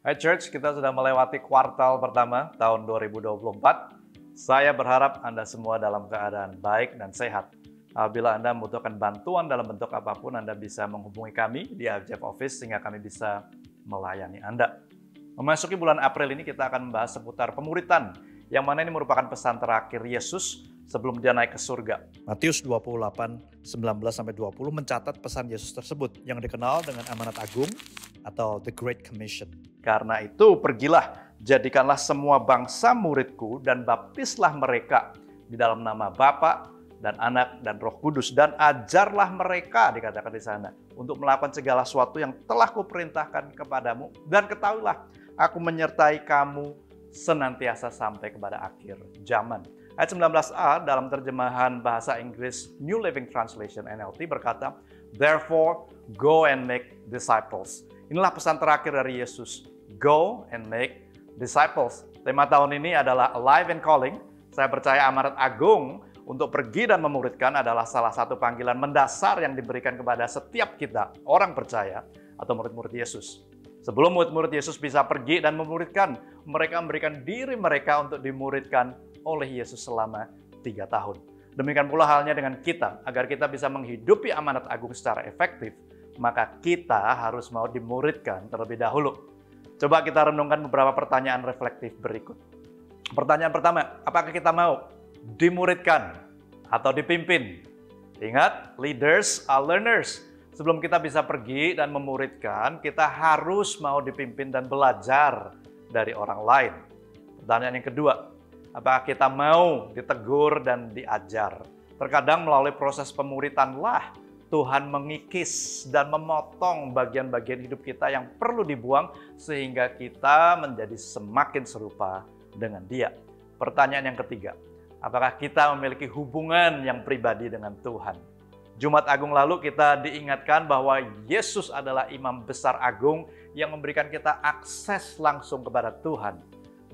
Hai Church, kita sudah melewati kuartal pertama tahun 2024. Saya berharap Anda semua dalam keadaan baik dan sehat. Apabila Anda membutuhkan bantuan dalam bentuk apapun, Anda bisa menghubungi kami di IFJF Office sehingga kami bisa melayani Anda. Memasuki bulan April ini kita akan membahas seputar pemuritan, yang mana ini merupakan pesan terakhir Yesus sebelum dia naik ke surga. Matius 28, 19-20 mencatat pesan Yesus tersebut yang dikenal dengan amanat agung atau The Great Commission. Karena itu, pergilah, jadikanlah semua bangsa muridku dan baptislah mereka di dalam nama Bapa dan Anak dan Roh Kudus, dan ajarlah mereka, dikatakan di sana, untuk melakukan segala sesuatu yang telah kuperintahkan kepadamu, dan ketahuilah, aku menyertai kamu senantiasa sampai kepada akhir zaman. Ayat 19a dalam terjemahan bahasa Inggris New Living Translation NLT berkata, Therefore, go and make disciples. Inilah pesan terakhir dari Yesus. Go and make disciples. Tema tahun ini adalah Alive and Calling. Saya percaya amanat agung untuk pergi dan memuridkan adalah salah satu panggilan mendasar yang diberikan kepada setiap kita, orang percaya atau murid-murid Yesus. Sebelum murid-murid Yesus bisa pergi dan memuridkan, mereka memberikan diri mereka untuk dimuridkan oleh Yesus selama 3 tahun. Demikian pula halnya dengan kita, agar kita bisa menghidupi amanat agung secara efektif, maka kita harus mau dimuridkan terlebih dahulu. Coba kita renungkan beberapa pertanyaan reflektif berikut. Pertanyaan pertama, apakah kita mau dimuridkan atau dipimpin? Ingat, leaders are learners. Sebelum kita bisa pergi dan memuridkan, kita harus mau dipimpin dan belajar dari orang lain. Pertanyaan yang kedua, apakah kita mau ditegur dan diajar? Terkadang melalui proses pemuritanlah Tuhan mengikis dan memotong bagian-bagian hidup kita yang perlu dibuang sehingga kita menjadi semakin serupa dengan Dia. Pertanyaan yang ketiga, apakah kita memiliki hubungan yang pribadi dengan Tuhan? Jumat Agung lalu kita diingatkan bahwa Yesus adalah Imam Besar Agung yang memberikan kita akses langsung kepada Tuhan.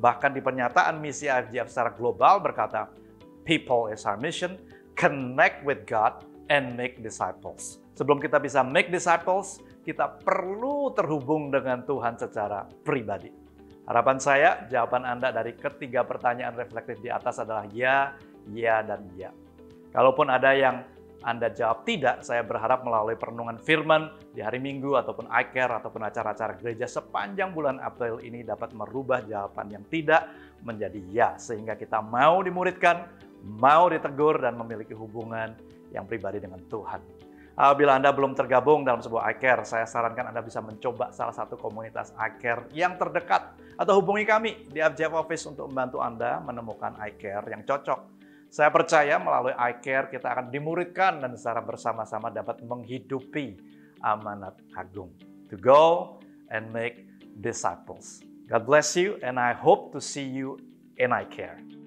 Bahkan di pernyataan misi IFJF secara global berkata, People is our mission, connect with God, and make disciples. Sebelum kita bisa make disciples, kita perlu terhubung dengan Tuhan secara pribadi. Harapan saya, jawaban Anda dari ketiga pertanyaan reflektif di atas adalah ya, ya, dan ya. Kalaupun ada yang Anda jawab tidak, saya berharap melalui perenungan firman di hari Minggu ataupun iCare ataupun acara-acara gereja sepanjang bulan April ini dapat merubah jawaban yang tidak menjadi ya. Sehingga kita mau dimuridkan, mau ditegur, dan memiliki hubungan yang pribadi dengan Tuhan. Bila Anda belum tergabung dalam sebuah iCare, saya sarankan Anda bisa mencoba salah satu komunitas iCare yang terdekat atau hubungi kami di IFJF Office untuk membantu Anda menemukan iCare yang cocok. Saya percaya melalui iCare kita akan dimuridkan dan secara bersama-sama dapat menghidupi amanat agung. To go and make disciples. God bless you and I hope to see you in iCare.